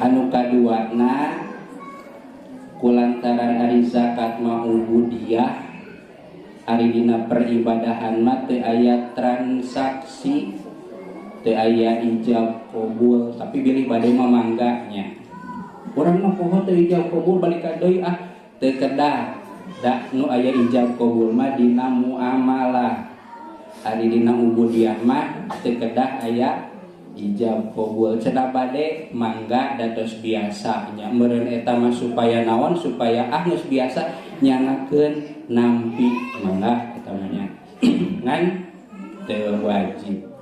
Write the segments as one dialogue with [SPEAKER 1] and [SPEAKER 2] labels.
[SPEAKER 1] Anu kaduana kulantaran ari zakat mah ubudiyah, ari dina peribadahan mah teu aya transaksi, teu aya ijab qabul, tapi bilih bade mah mangganya. Urang mah poho teu ijab qabul balik ka deui teu kedah. Da nu aya ijab qabul mah dina muamalah. Ari dina ubudiyah mah teu kedah aya ijab qabul. Cenah bade mangga dados biasa nya meureun eta mah supaya naon, supaya geus biasa nyangakeun nampi mangga eta mah nya ngan teu wajib.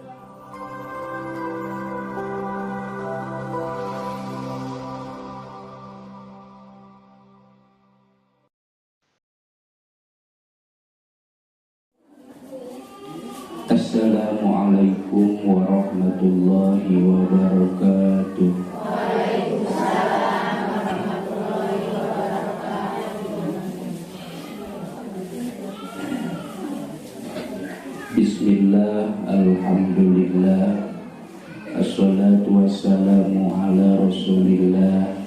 [SPEAKER 1] Assalamualaikum warahmatullahi wabarakatuh.
[SPEAKER 2] Waalaikumsalam warahmatullahi wabarakatuh.
[SPEAKER 1] Bismillah, alhamdulillah, assalatu wassalamu ala rasulillah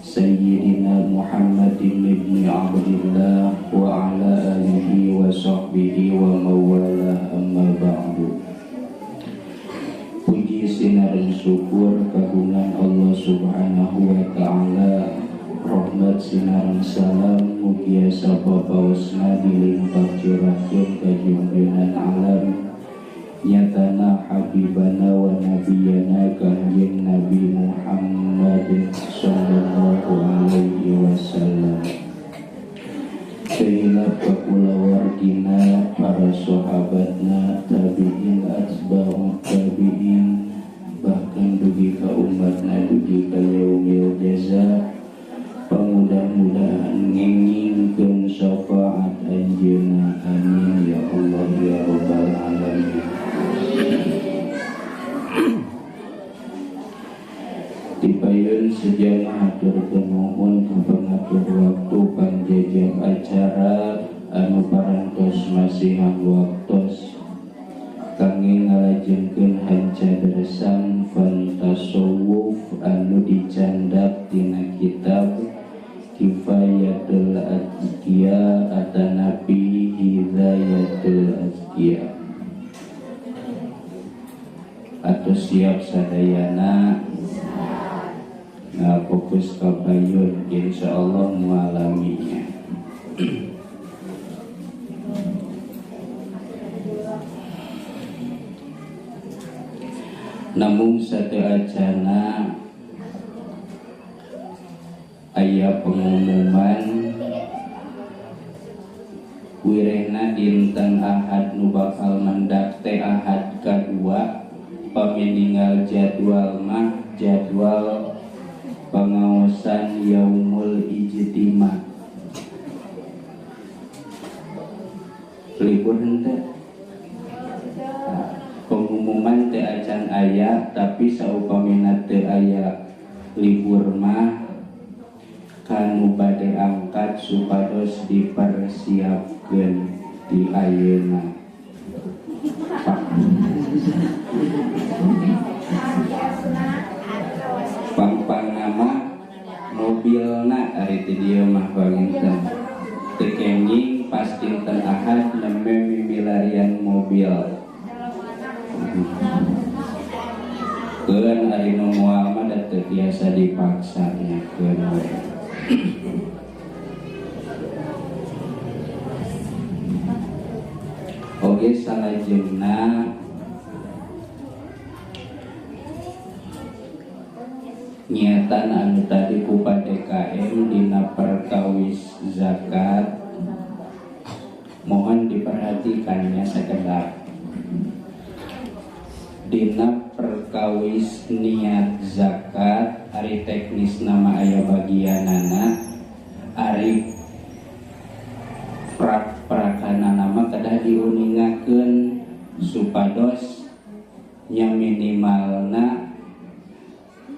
[SPEAKER 1] Sayyidina Muhammadin ibni Abdillah wa ala alihi wa sahbihi wa mawalah, amma ba'du. Puji sinaring syukur kagungan Allah subhanahu wa ta'ala, rahmat sinaring salam mugia sababaosna dilimpah curahkeun ka junjungan alam nyatana habibana wa nabiyana kanjeng Nabi Muhammad sallallahu alaihi wasallam. Sayyidina pakulawargina para sahabatna, tabi'in, atba'ut tabi'in, bahkan dugi ka umatna dugi ka yaumil jaza. Pamudah-mudahan ngengingkeun syafaat anjeunna, amin ya Allah ya rabbal alamin. Dipayun sejanah aturkeun nuhun ka pangatur waktu panjajah acara anu parantos masihan waktos kangge ngalajengkeun hancadrasan fantasawuf anu dicandak tina kitab Kifayatul Azkiya atanapi Hidayatul Azkiya. Atau siap sadayana fokus kabayun, insyaallah mualaminya. Namun satu acana aya pengumuman wirehna dinten Ahad nu bakal mendak teh Ahad kadua, pamininggal jadwal mah jadwal pengawasan Yaumul Ijtima. Libur henteu pengumuman teu acan aya, tapi saupamina teu aya libur mah kanu bade angkat supados dipersiapkeun di ayeuna. Pangpanama mobilna ari teh dieu mah panginten teu kenging pas dinten Ahad neme mimilarian mobil. Keun ari nu moal mah da teu biasa dipaksa nyakeun we. Oge salajengna niatan anu tadi ku PDKM dina perkawis zakat mohon diperhatikannya sekedar. Dina perkawis niat zakat ari teknis nama aya bagianana, ari prakana nama kedah diuningakeun supados nya minimalna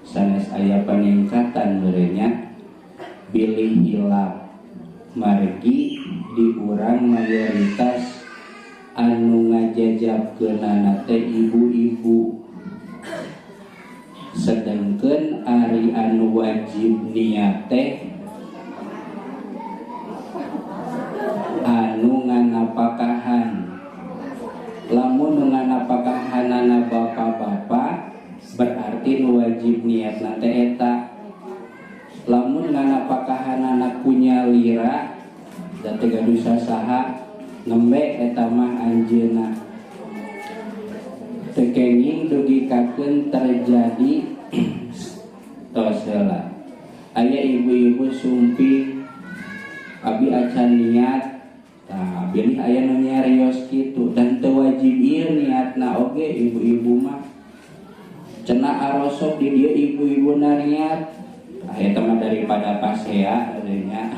[SPEAKER 1] sanes aya peningkatan berenya bilih hilap margi diurang mayoritas anu ngajajabkeunana teh ibu-ibu, sedangkan ari anu wajib niat teh anu nganapakahan. Lamun nu nganapakahanana bapak-bapak berarti nu wajib niat nate eta. Lamun nganapakahanana kunyalira da teu gaduh sasaha nembe eta mah anjeunna. Teu kenging dugikakeun terjadi tos heula. Aya ibu-ibu sumping abi acan niat. Nah, bilih aya nu nyarios kitu dan teu wajib ieu niatna oge ibu-ibu mah. Cenah arosok di dieu ibu-ibu niat. Eta mah daripada pasea nya.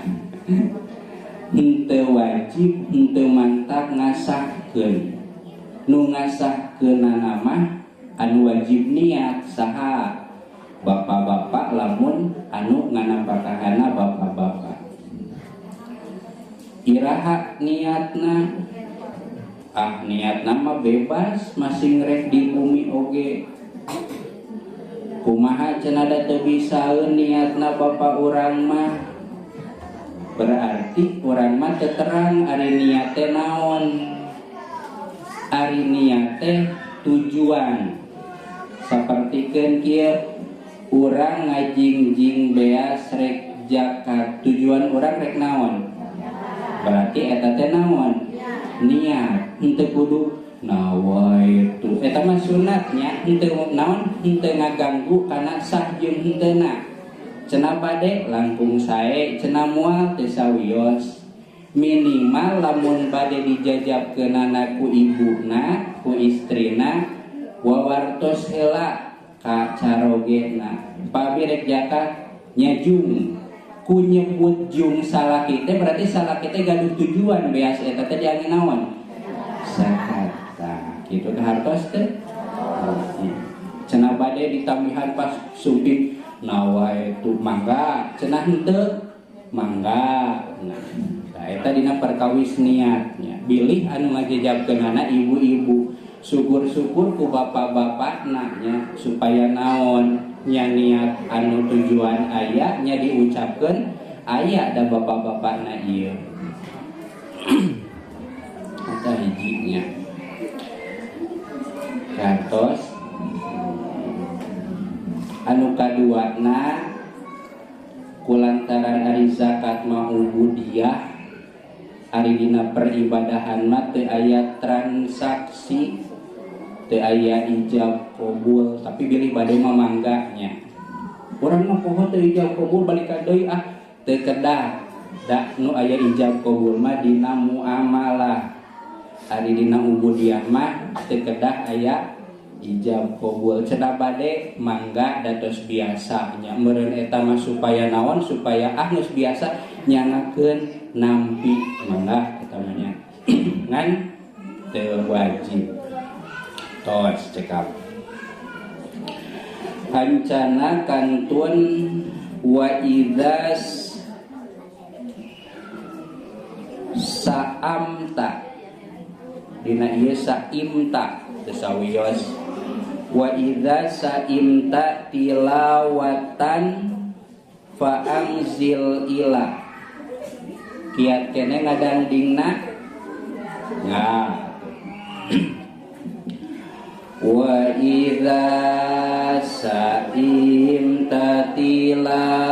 [SPEAKER 1] Henteu wajib, henteu mantap ngasahkeun. Nu ngasahkeunana mah anu wajib niat saha? Bapak-bapak lamun anu nganapakahana bapak-bapak. Iraha niatna niatna mah bebas masing rek di bumi oge. Kumaha cenah da teu bisaeun niatna bapak urang mah berarti urang mah teu terang ari niat teh naon. Ari niat teh tujuan sapertikeun kieu urang ngajingjing beas rek zakat tujuan urang rek naon. Berarti eta teh naon? Niat. Henteu kudu nawaitu. Eta mah sunatnya henteu naon? Henteu ngaganggu kana sah jeung henteuna. Cenah bade langkung sae, cenah moal teu sawios. Minimal lamun bade dijajabkeunana ku ibuna, ku istrina, wawartos heula ka carogena. Pabi rek zakat nyajung. Ku nyebut jung salaki teh berarti salaki teh gaduh tujuan beas eta teh diangge naon? Zakat. Tah, kitu kahartos teh. Cenah bade ditambihan pas sumping nawaitu mangga, cenah henteu mangga. Nah, eta dina perkawis niatnya. Bilih anu ngajajabkeunana ibu-ibu. Syukur-syukur ku bapak-bapakna nya supaya naon? Nya niat anu tujuan aya nya diucapkeun aya da bapak-bapakna ieu. Eta hijinya. Kantos anu kaduana kulantaran ari zakat mah ubudiyah ari dina peribadahan mah teu aya transaksi, teu aya ijab qabul, tapi bilih bade mah mangganya. Urang mah poho teu ijab qabul balik ka deui teu kedah. Da nu aya ijab qabul mah dina muamalah. Ari dina ubudiyah mah teu kedah aya ijab qabul. Cenah bade mangga dados biasa nya. Meureun eta mah supaya naon? Supaya geus biasa nyangakeun nampi mangga eta mah nya. Ngan teu wajib. Tos cekap hancana kantun wa idzas saamta dina ieu saimta tesawios wa idzas saimta tilawatan fa anzil ila kiat kene ngadandingna nah wa idza sa'imta tilawatan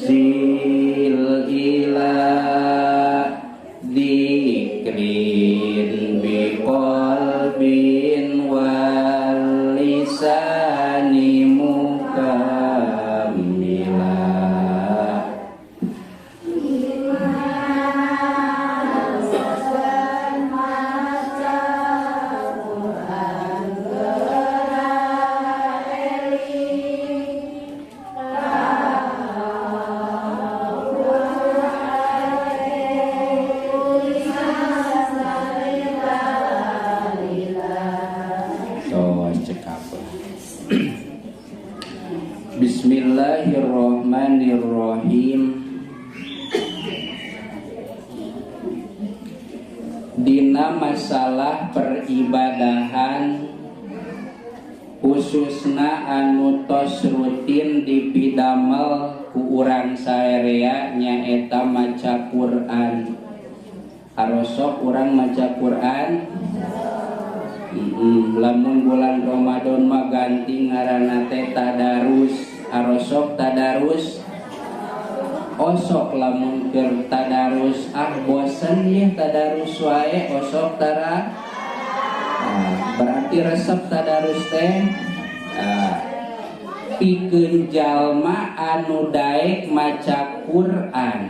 [SPEAKER 1] zil ila dzikrin biqalbin wal lisani mukammila. Bismillahirrahmanirrahim. Dina masalah peribadahan khususna anu tos rutin dipidamel ku urang saarea nyaeta maca Quran. Arosok urang maca Quran. Lamun bulan Ramadan mah ganti ngaranna teh tadarus. Arosok tadarus. Osok lamun keur tadarus bosen ya tadarus wae osok tara. Berarti resep tadarus teh pikeun jalma anu daek maca Quran.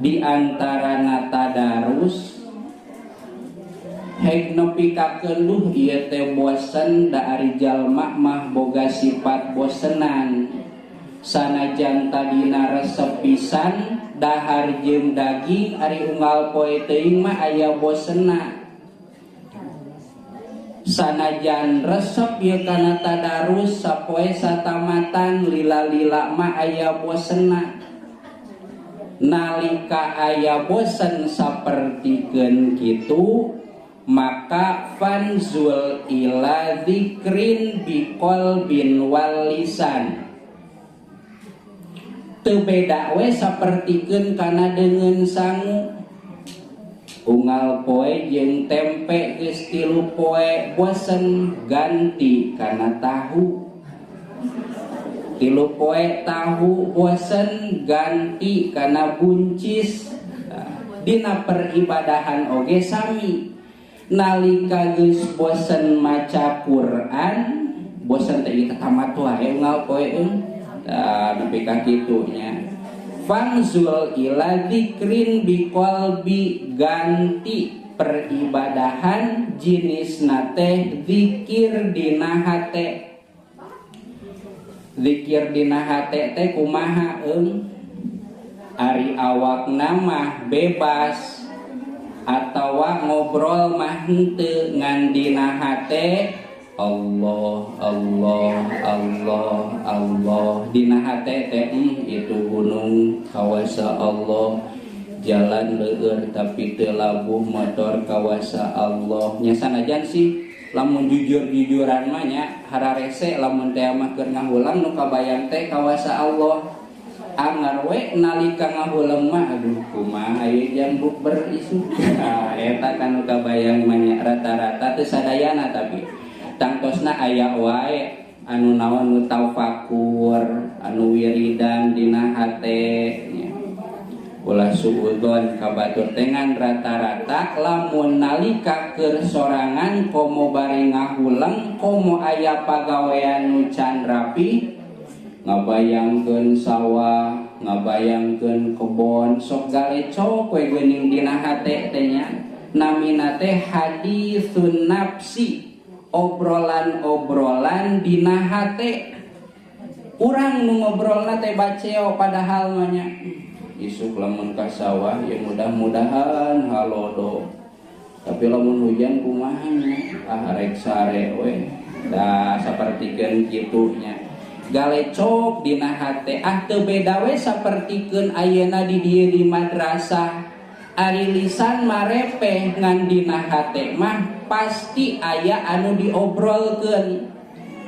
[SPEAKER 1] Di antarana tadarus hek nepi ka keluh ieu teh bosen da ari jalma mah boga sifat bosenan. Sanajan tadina resep pisan dahar jeung daging ari unggal poe teuing mah aya bosenna. Sanajan resep ieu kana tadarus sapoe satamatan lila-lila mah aya bosenna. Nalika aya bosen sapertikeun kitu maka fanzul ila dzikrin biqalbin wal lisan. Teu beda we sapertikeun kana deungeun sangu. Unggal poe jeung tempe geus 3 poe bosen ganti kana tahu. 3 poe tahu bosen ganti kana buncis. Dina peribadahan oge sami. Nalika geus bosen maca Quran, bosen teh ieu tamat wae unggal poe nepi ka kitu nya. Fanzul ila dzikrin biqalbi ganti peribadahan jenisna teh zikir dina hate. Zikir dina hate teh kumaha ari awakna mah bebas atawa ngobrol mah henteu ngan dina hate Allah Allah Allah Allah dina hate teh itu gunung kawasa Allah, jalan leueur tapi teu labuh motor kawasa Allah. Nya sanajan sih lamun jujur-jujuran mah nya hararese lamun teh mah keur ngahulang nu kabayang teh kawasa Allah. Angar we nalika ngahulang mah aduh kumaha aya jambuk berisu. Eta kan nu kabayang mah nya rata-rata teu sadayana tapi tangtosna aya wae anu naon nu taufakur anu wiridan dina hate nya. Ulah suudon kabatur tengan rata-rata lamun nalika keur sorangan komo bari ngahulang komo aya pagawean nu can rapi ngabayangkeun sawah ngabayangkeun kebon sok galecok we geuning dina hate teh nya. Namina teh hadisun nafsi, obrolan-obrolan dina hate. Urang nu ngobrolna teh baceo padahal mah nya isuk lamun ka sawah ya mudah-mudahan halodo. Tapi lamun hujan kumaha nya arek sare we. Da sapertikeun kitu nya. Galecok dina hate teu beda we sapertikeun ayeuna di dieu di madrasah. Ari lisan marepeh ngan dina hate mah pasti aya anu diobrolkeun.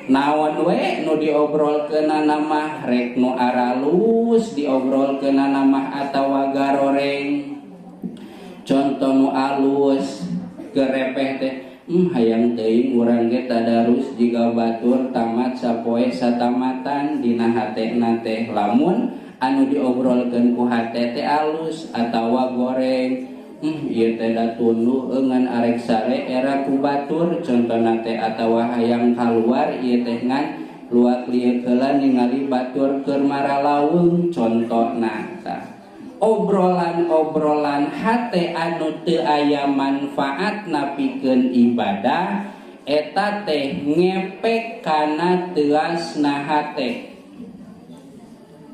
[SPEAKER 1] Naon we nu diobrolkeunana mah rek nu aralus diobrolkeunana mah atawa garoreng. Conto nu alus gerepeh teh hayang teuing urang ge tadarus jiga batur tamat sapoe satamatan dina hatena teh. Lamun anu diobrolkeun ku hate teh alus atawa goreng ieu teh da tunduh ngan arek sare era ku batur contona teh atawa hayang kaluar ieu teh ngan luak lieu heula ningali batur keur maralaweung contona tah. Obrolan-obrolan hate anu teu aya manfaatna pikeun ibadah eta teh ngepek kana teuasna hate.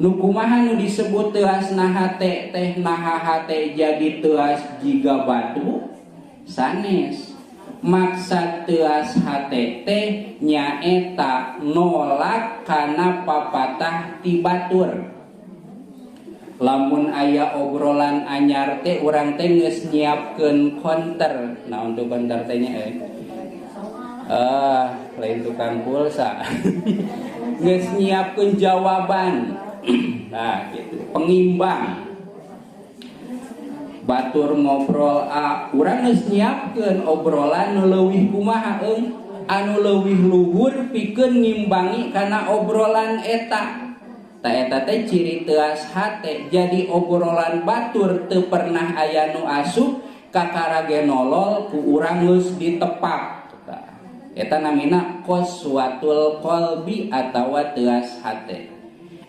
[SPEAKER 1] Nu kumaha nu disebut teuasna hate teh naha hate jadi teuas jiga batu sanes. Maksud teuas hate teh nyaeta nolak kana papatah ti batur. Lamun aya obrolan anyar teh urang teh geus nyiapkeun counter. Naon teh counter teh nya Lain tukang pulsa. Geus nyiapkeun jawaban. Nah, gitu. Pengimbang. Batur ngobrol urang geus nyiapkeun obrolan nu leuwih kumaha anu leuwih luhur pikeun ngimbangi kana obrolan eta. Ta eta teh ciri teuas hate. Jadi obrolan batur teu pernah aya nu asup kakarage nolol ku urang geus ditepak. Eta namina qaswatul qalbi atawa teuas hate.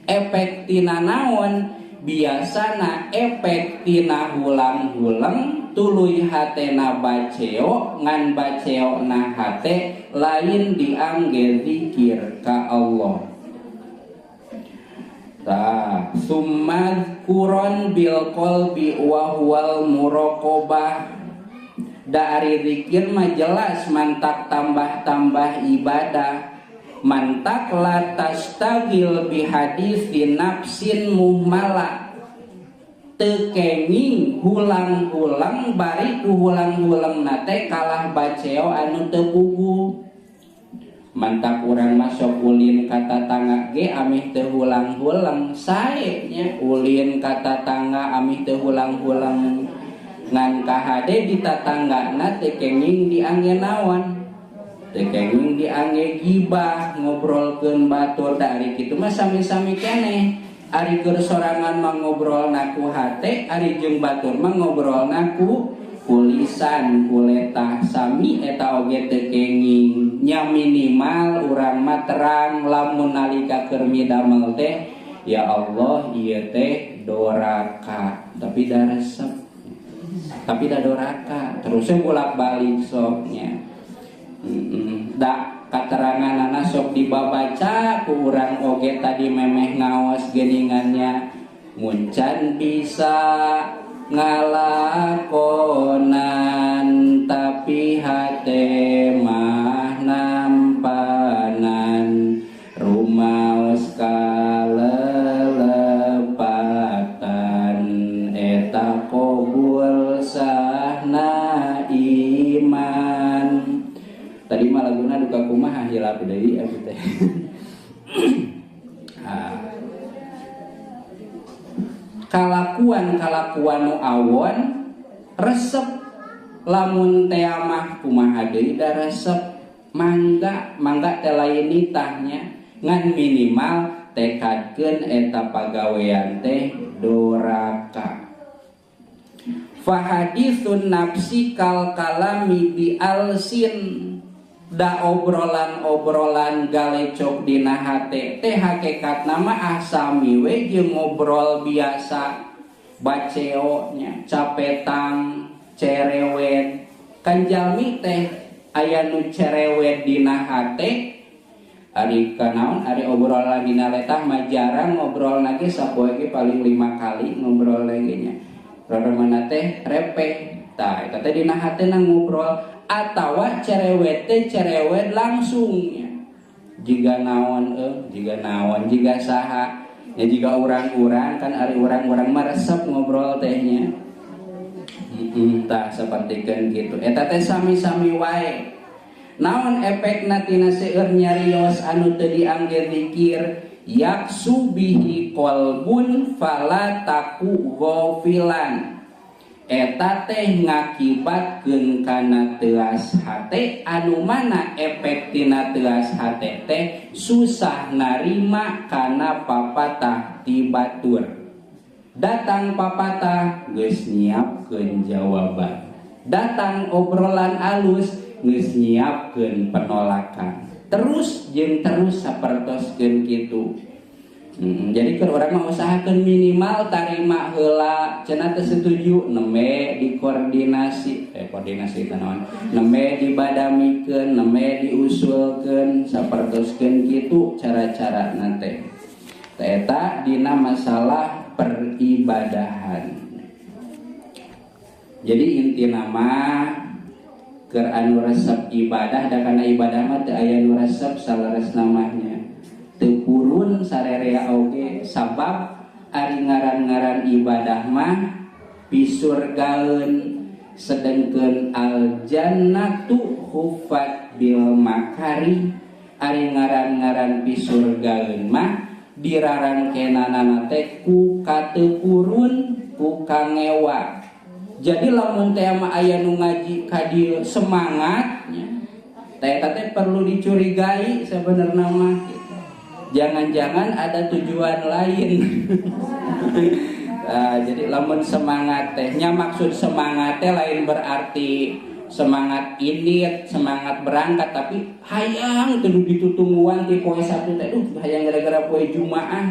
[SPEAKER 1] Efek tina naon? Biasana efek tina hulang-hulang tuluy hatena baceo ngan baceo na hate lain diangge zikir ka Allah. Summa kuron bil qalbi wa huwal muraqabah. Da ari zikir mah jelas mantak tambah-tambah ibadah, mantak la tastagil bihaditsin nafsin muhmala, teu kenging hulang-hulang bari ku hulang-hulang nate kalah baceo anu teu puguh. Mantak urang masuk ulin ka tatangga ge amih teu hulang-hulang sae nya, ulin ka tatangga amih teu hulang-hulang ngan kahade di tatanggana teu kenging diangge naon, teu kenging diangge gibah, ngobrolkeun batur. Dari kitu mah sami-sami keneh. Ari keur sorangan mah ngobrolna ku hate, ari jeung batur mah ngobrolna ku lisan, ku letah. Sami eta oge teu kenging. Nya minimal urang mah terang lamun nalika keur midamel teh, ya Allah ieu teh doraka, tapi da resep. Tapi da doraka terusnya bolak-balik soknya. Da kateranganana sok dibabaca ku urang oge tadi memeh ngaos geuningannya. Muncan bisa ngalakonan tapi hate mah nampanan, rumaos kalelepatan eta qobul sahna iman. Tadi mah laguna duka kumaha hilap deui abi teh. Kalakuan nu awon resep, lamun teh mah kumaha deui da resep. Mangga teh lain nitahnya, ngan minimal tekadkeun eta pagawean teh doraka. Fahadisun nafsi kal kalami bi alsin. Da obrolan galecok dina hate teh hakikatna mah asami we jeung ngobrol biasa, baceo nya, capetang, cerewet. Kan jalmi teh aya nu cerewet dina hate, ari kanaon ari obrolan dina letah mah jarang ngobrol lagi, sapoe ge paling 5 kali ngobrol lagi nya. Rada mana teh repeh. Tah eta teh dina hatena ngobrol. Atawa cerewet teh cerewet langsungnya. Jiga naon jiga saha. Ya jiga urang-urang kan ari urang-urang mah resep ngobrol tehnya. Tah sapertikeun kitu. Eta teh sami-sami wae. Naon efekna tina seueur nyarios anu teu diangge zikir? Yaksu bihi qalbun fala taku ghafilan. Eta teh ngakibatkeun kana teuas hate, anu mana efek tina teuas hate teh susah narima kana papatah ti batur. Datang papatah geus nyiapkeun jawaban, datang obrolan alus geus nyiapkeun penolakan, terus jeung terus sapertoskeun kitu. Jadi keur urang mah usahakeun minimal tarima heula, cenah teu setuju nembe dikoordinasi naon, nembe dibadamikeun, nembe diusulkeun, sapertoskeun kitu cara-carana teh. Eta dina masalah peribadahan. Jadi intina mah keur anu resep ibadah, da kana ibadah mah teu aya nu resep salares namanya. Teu purun sarerea oge, sabab ari ngaran-ngaran ibadah mah pisurgaeun sedengkeun al jannatu khuffat bil makari ari ngaran-ngaran pisurgaeun mah dirarangkenanana teh ku kateukurun ku kangewa. Jadi lamun teh mah aya nu ngaji ka dieu semangatnya teh perlu dicurigai sebenarnya mah. Jangan-jangan ada tujuan lain. Jadi lamun semangat tehnya maksud semangat teh lain berarti semangat ini semangat berangkat, tapi hayang kudu ditutungguan ti poe Sabtu teh hayang gara-gara poe Jumaah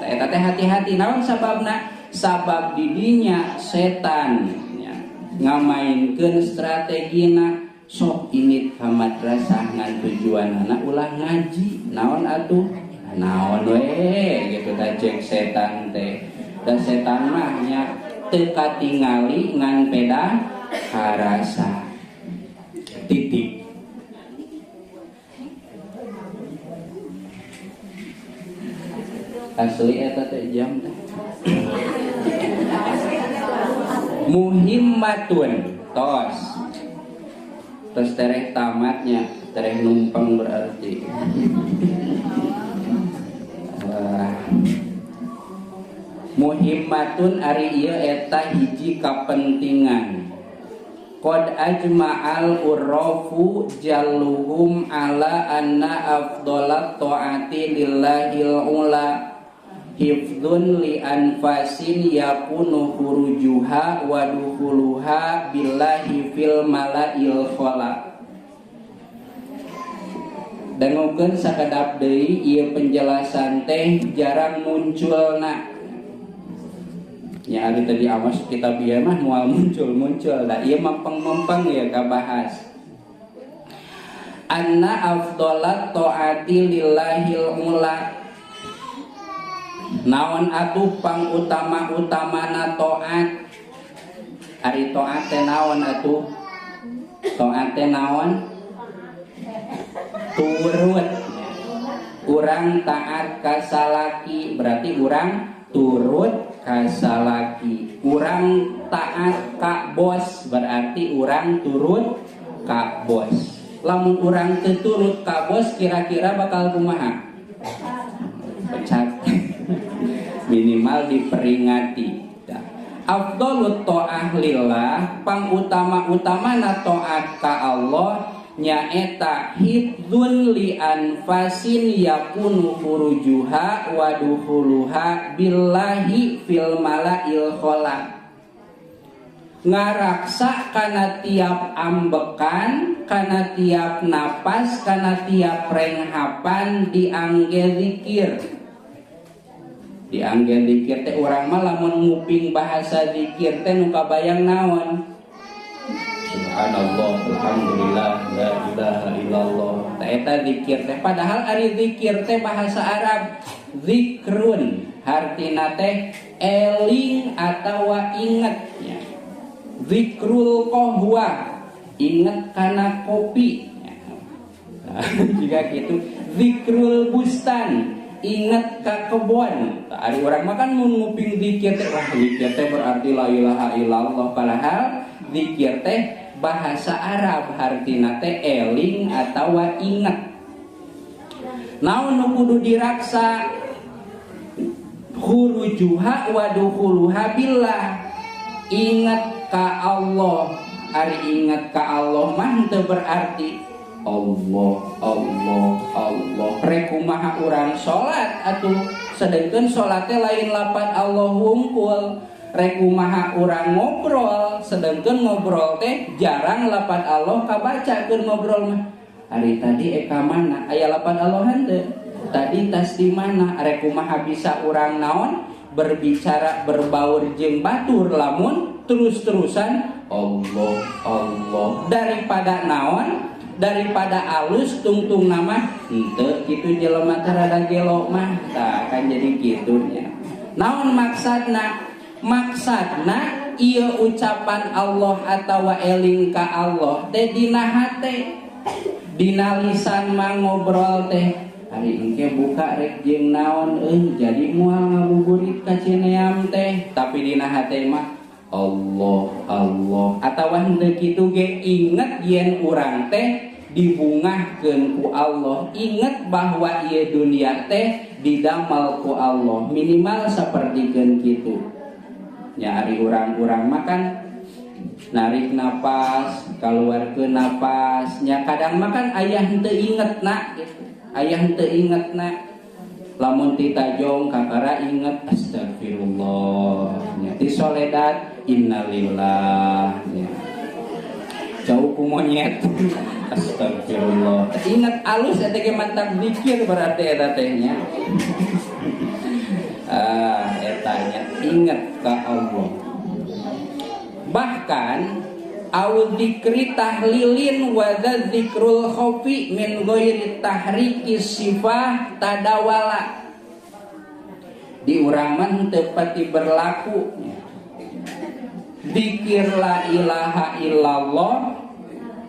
[SPEAKER 1] eta teh hati-hati. Naon sababna? Sabab didinya setan nya ngamainkeun strategina sok init ka madrasah ngan tujuanna ulah ngaji. Naon atuh? Naon we gitu tah cek setan teh. Dan setan mah nya teu katingali ngan peda harasa. Titik. Asli eta teh jam teh. Muhimmatun tos. Terus tereh tamatnya, tereh numpang berarti. Muhimmatun ari ieu eta hiji kapentingan. Qad ajma'al urrafu jalluhum ala anna afdalat ta'ati lillahil ula hifdzun li anfasin yakunu khurujuha wa dukhuluha billahi fil malail khala. Dangukeun sakedap deui ieu penjelasan teh jarang munculna. Ya ari tadi awas kitab ieu mah moal muncul-muncul da ieu mempeng-mempeng ya kabahas. Anna afdalat taati lillahil ula. Naon atuh pangutama-utamana taat? Ari taat teh naon atuh? Taat teh naon? Turut. Urang taat ka salaki berarti urang turut ka salaki. Urang taat ka bos berarti urang turut ka bos. Lamun urang teu turut ka bos kira-kira bakal kumaha? Pecat. Minimal diperingati. Afdalut ta'ah lillah, pangutama-utamana taat ka Allah nyaeta hifdzun li anfasin yakunu furujuha wa dukhuluha billahi fil malail khala. Ngaraksa kana tiap ambekan, kana tiap napas, kana tiap renghapan diangge zikir. Diangge zikir teh urang mah lamun nguping bahasa zikir teh nu kabayang naon? Subhanallah, alhamdulillah, la ilaha illallah. Eta zikir teh padahal ari zikir teh bahasa Arab zikrun, artina teh eling atawa inget ya. Zikrul qahwa, inget kana kopi ya. Jika gitu zikrul bustan, inget ka kebon. Ari urang mah kan mun nguping zikir teh wah zikir teh berarti la ilaha illallah, padahal zikir teh bahasa Arab artina teh eling atawa inget. Naon nu kudu diraksa? Khurujuha wa dukhuluha billah. Inget ka Allah. Ari inget ka Allah mah teu berarti Allah, Allah, Allah. Rekumaha urang salat atuh sedengkeun salatnya lain lapan Allah wungkul. Rekumaha urang ngobrol sedengkeun ngobrol teh jarang lapan Allah kabaca keur ngobrol mah. Hari tadi eka mana aya lapan Allah henteu? Tadi tas di mana? Rekumaha bisa urang naon? Berbicara berbaur jeung batur lamun terus-terusan Allah, Allah. Daripada naon? Daripada alus tungtung nama henteu kitu jelema teh rada gelo mah tah kan jadi kitu nya. Naon maksudna? Maksudna ieu ucapan Allah atawa eling ka Allah teh dina hate, dina lisan mah ngobrol teh hari engke buka rek jeung naon jadi moal ngabuburit ka Cineam teh, tapi dina hate mah Allah atawa henteu kitu ge inget yen urang teh dibungahkeun ku Allah, inget bahwa ieu dunia teh didamel ku Allah, minimal sapertikeun kitu nya. Ari urang-urang makan narik napas kaluarkeun napas nya, kadang makan aya henteu ingetna gitu, aya henteu ingetna. Lamun ti tajong kakara inget astagfirullah nya, ti soledad innalillah nya, jauh ku monyet astagfirullah. Ingat alus eta ge mantap zikir berarti eta teh nya. Eta nya inget ka Allah. Bahkan au dzikri tahlilin wa dzikrul khaufi min ghairi tahriki sifah tadawala. Di urang mah teu pati berlaku dzikir la ilaha illallah,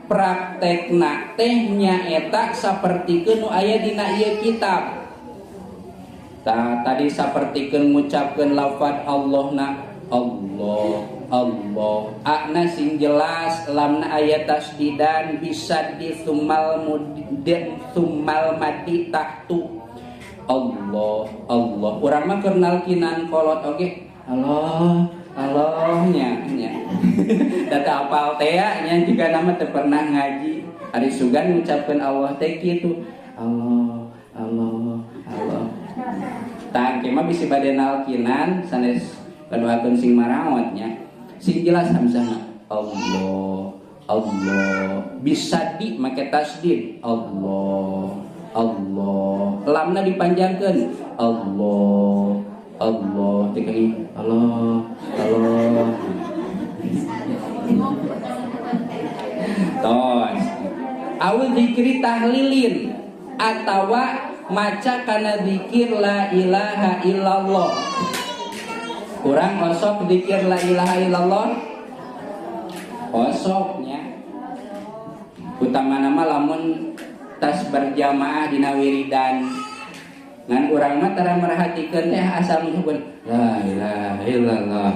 [SPEAKER 1] praktekna teh nyaeta sapertikeun nu aya dina ieu kitab. Tadi sapertikeun ngucapkeun lafaz Allahna Allah akna sing jelas lamna aya tasdidan bisa di summal madi tahtu Allah urang mah keur nalkinan kolot oge Allah nya data apal teh nya juga nama teu pernah ngaji ari sugan ngucapkeun Allah teh kitu Allah tah engke mah bisi bade nalkinan sanes kadoakeun sing marawatnya sing jelas hamzahna Allah bisa di make tasdid Allah lamna dipanjangkeun Allah tekani Allah tos awal dzikri tahlilin atawa maca kana dzikir la ilaha illallah. Kurang osok dzikir la ilaha illallah osoknya utama nama lamun tas berjamaah dina wiridan ngan urang mah tara merhatikeun teh asal nyebut la ilaha illallah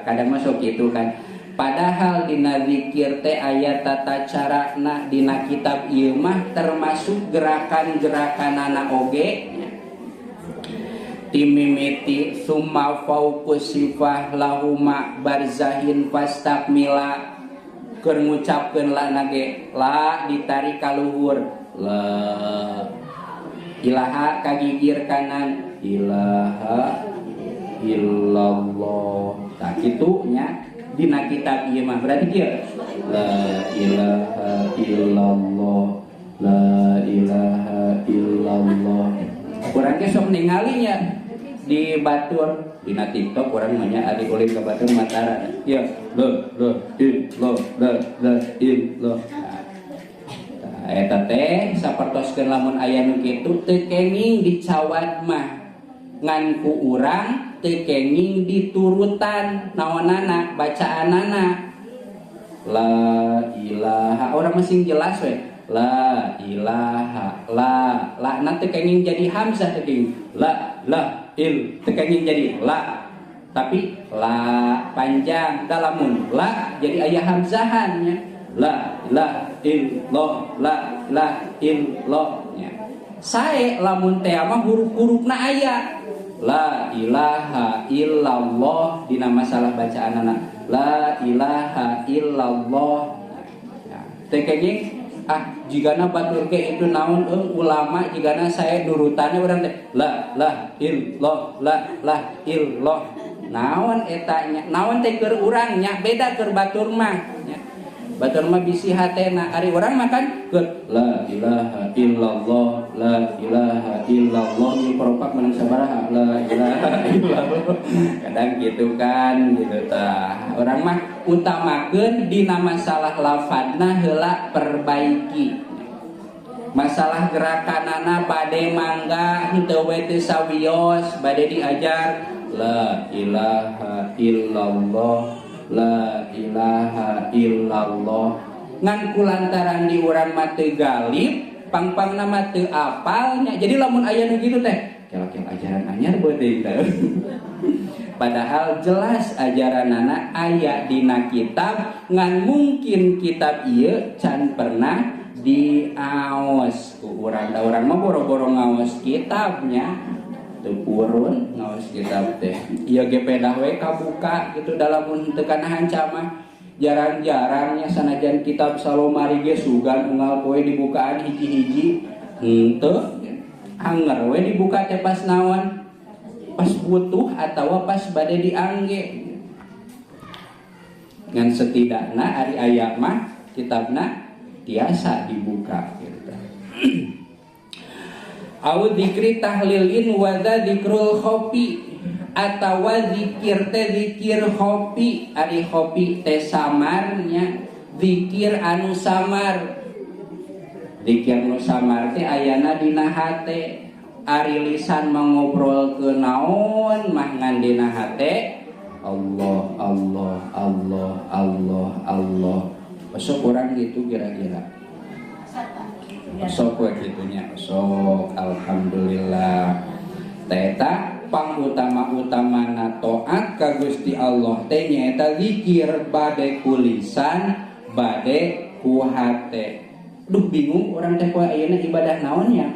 [SPEAKER 1] kadang masuk gitu kan, padahal dina zikir teh aya tata carana dina kitab ieu mah termasuk gerakan-gerakanana oge timimiti summa fauqus sifah lahuma barzahin fastakmila keur ngucapkeun la nage la ditarik ka luhur la ilaha kagigir kanan ilaha illallah tah kitu nya dina kitab ieu mah berarti kieu la ilaha illallah la ilaha illallah. Kurang ge sok ningalinya di batur dina TikTok urang mah nya ari ulin ka batur matara ya la illallah eta teh sapertoskeun lamun aya nu kitu teu kenging dicawat mah ngan ku urang teu kenging diturutan naonana bacaanana la ilaha urang masing jelas we la ilaha la nanti kenging jadi hamzah tadi la teu kenging jadi la tapi la panjang dalamun la jadi aya hamzahannya la illallah nya sae lamun teh mah huruf-hurufna aya la ilaha illallah dina masalah bacaanana la ilaha illallah teh kenging jigana batur ge itu naon ulama jigana saya nurutannya urang teh la illallah naon eta nya naon teh keur urang nya beda keur batur mah nya batur mah bisi hatena ari urang makan keur la ilaha illallah ni peropak menang sabaraha la ilaha illallah kadang gitu kan gitu tah urang mah utamakeun dina masalah lafadzna heula perbaiki masalah gerakanana bade mangga henteu we teu sawios bade diajar la ilaha illallah la ilaha illallah ngan kulantaran di urang mah teu galib pang-pangna mah teu apalnya jadi lamun aya nu kitu teh kelak ajaran anyar beuteung teh padahal jelas ajaranana aya dina kitab ngan mungkin kitab ieu can pernah diaos ku urang da urang mah boro-boro ngaos kitabnya teu purun ngaos kitab teh ieu ge pedah we kabuka gitu dalam mun teu kana hanca mah jarang-jarangnya sanajan kitab salomari ge sugan unggal poe dibukaan hiji-hiji henteu anger we dibuka teh pas naon pas butuh atawa pas bade diangge ngan setidakna ari aya mah kitabna tiasa dibuka gitu. Au dzikri tahlilin wa dzikrul khofi atawa zikir teh zikir khofi ari khofi teh samarnya zikir anu samar zikir nu samar teh ayana dina hate ari lisan mengobrol ke naon mah ngan dina hate Allah Allah Allah Allah Allah besok orang gitu kira-kira besok we gitunya besok alhamdulillah teta pangutama-utamana taat ka Gusti Allah teh nyaeta zikir bade kulisan bade ku hate. Duh bingung orang teh poe ayeuna ibadah naonnya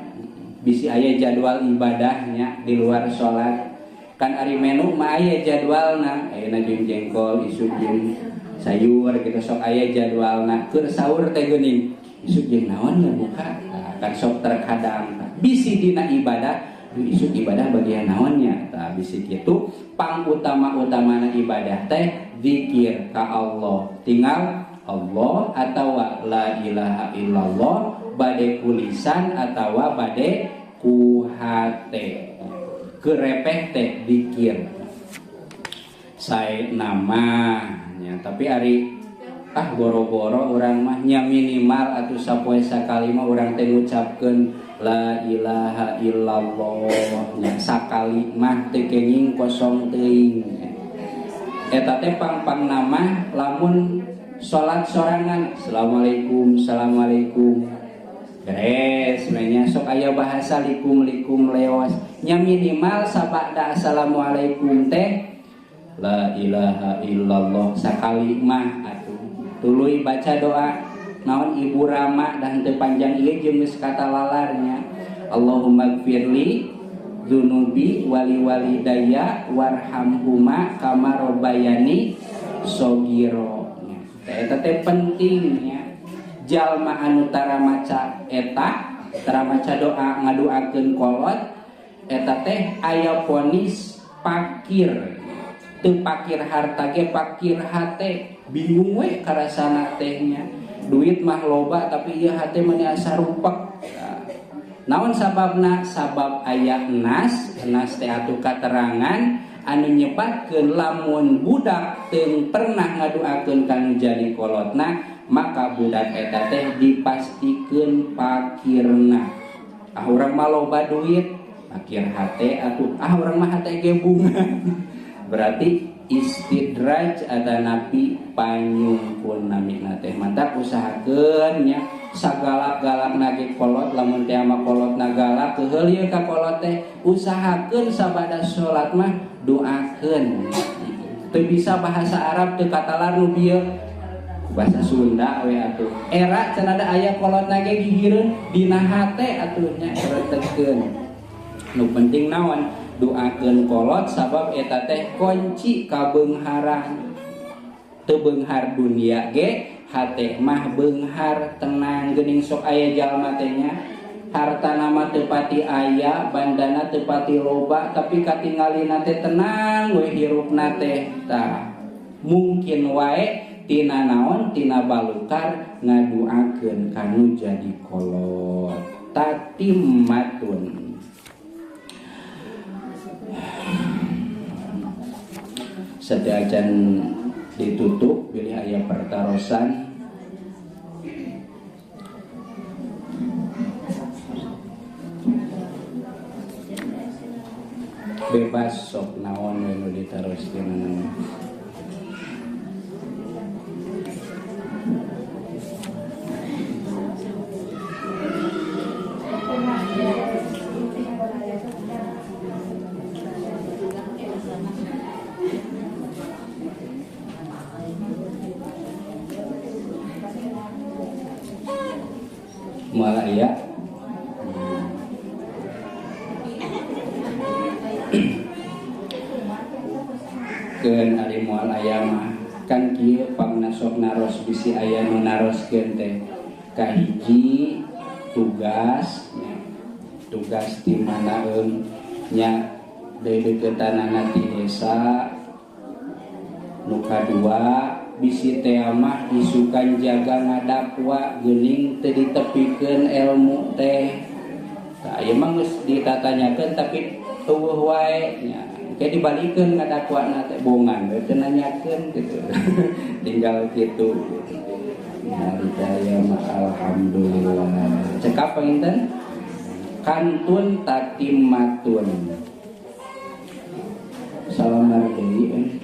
[SPEAKER 1] bisi aya jadwal ibadahnya di luar sholat kan ari menu mah aya jadwalna ayeuna jeung jengkol isuk jeung sayur gitu sok aya jadwalna keur sahur teh geuning isuk jeung naon ya buka nah, kan sok terkadang bisi dina ibadah isuk ibadah bagian naonnya tah bisi kitu pangutama-utamana ibadah teh zikir ka Allah tinggal Allah atawa la ilaha illallah bade kulisan atawa bade ku hate kerepeh teh zikir sae nama ya, tapi ari boro-boro urang mah nya minimal atuh sapoe sakali mah urang teh ngucapkeun la ilaha illallah nya sakali mah teu kenging kosong teuing eta teh pang-pang nama lamun salat sorangan assalamualaikum assalamualaikum beres nya sok aya bahasa likum leos nya minimal sabada assalamualaikum teh la ilaha illallah sakali mah atuh tuluy baca doa naon ibu Rama dan teu panjang ieu jeung geus kata lalarnya Allahumma gfirli dzunubi wali walidayya warhamhuma kama rabbayani shaghira eta teh pentingnya jalma anu tara maca eta tara maca doa ngaduakeun kolot eta teh aya vonis pakir teu pakir harta ge pakir hate bingung we karasana tehnya duit mah loba tapi ieu hate mah asa rupek naon sababna sabab aya nas teh atuh katerangan anu nyebabkeun lamun budak teu pernah ngaduakeun kanu jadi kolotna maka budak eta teh dipastikeun pakirna urang mah loba duit pakir hate atuh urang mah hate ge bunga berarti istidraj ada napi panyungkun namina teh mantap usahakeun nya sagalak-galak nage kolot lamun teh ama kolotna galak teu heulieu ka kolot teh usahakeun sabada salat mah doakeun teu bisa bahasa Arab teu katalar nu bieu bahasa Sunda we atuh era can ada aya kolot nage gigireun dina hate atuh nya retegkeun nu penting naon doakeun kolot sabab eta teh kunci ka beungharan teu beunghar dunia ge hate mah beunghar tenang geuning sok aya jalma teh nya hartana mah teu pati aya bandana teu pati loba tapi katinggalina teh tenang we hirupna teh tah mungkin wae tina naon tina balukar ngaduakeun kanu jadi kolot tatimmatun sadajan ditutup pilih aya pertarosan bebas sok naon we nu ditaroskeun aya keun ari moal aya mah kan kieu pangnasok naros bisi aya nu naroskeun teh kahiji tugas tugas di manaeun nya deudeuketanana ti desa nu kadua bisi teh mah isukan jaga ngadakwa geuning teu ditepikeun ilmu teh tah ieu mah geus ditatanyakeun tapi eueuh wae nya kayak dibalikeun ngadakwana teh bongan teu nanyakeun gitu tinggal kitu nah ditaya mah alhamdulillah cek apa inten kantun tatimatun salam deui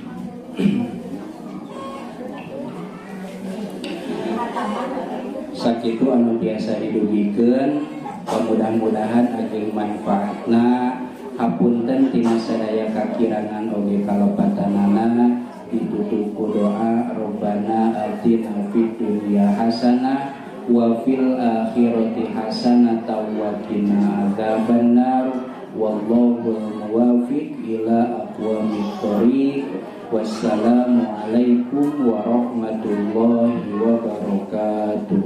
[SPEAKER 1] sakitu anu biasa didugikeun mudah-mudahan ajeng manfaatna hapunten tina sadaya kakirangan oge kalopatanana ditutup ku doa Rabbana atina fid dunya hasanah wa fil akhirati hasanah wa qina adzabannar wallahu muwaffiq ila aqwamit thoriq wassalamu alaikum warahmatullahi wabarakatuh.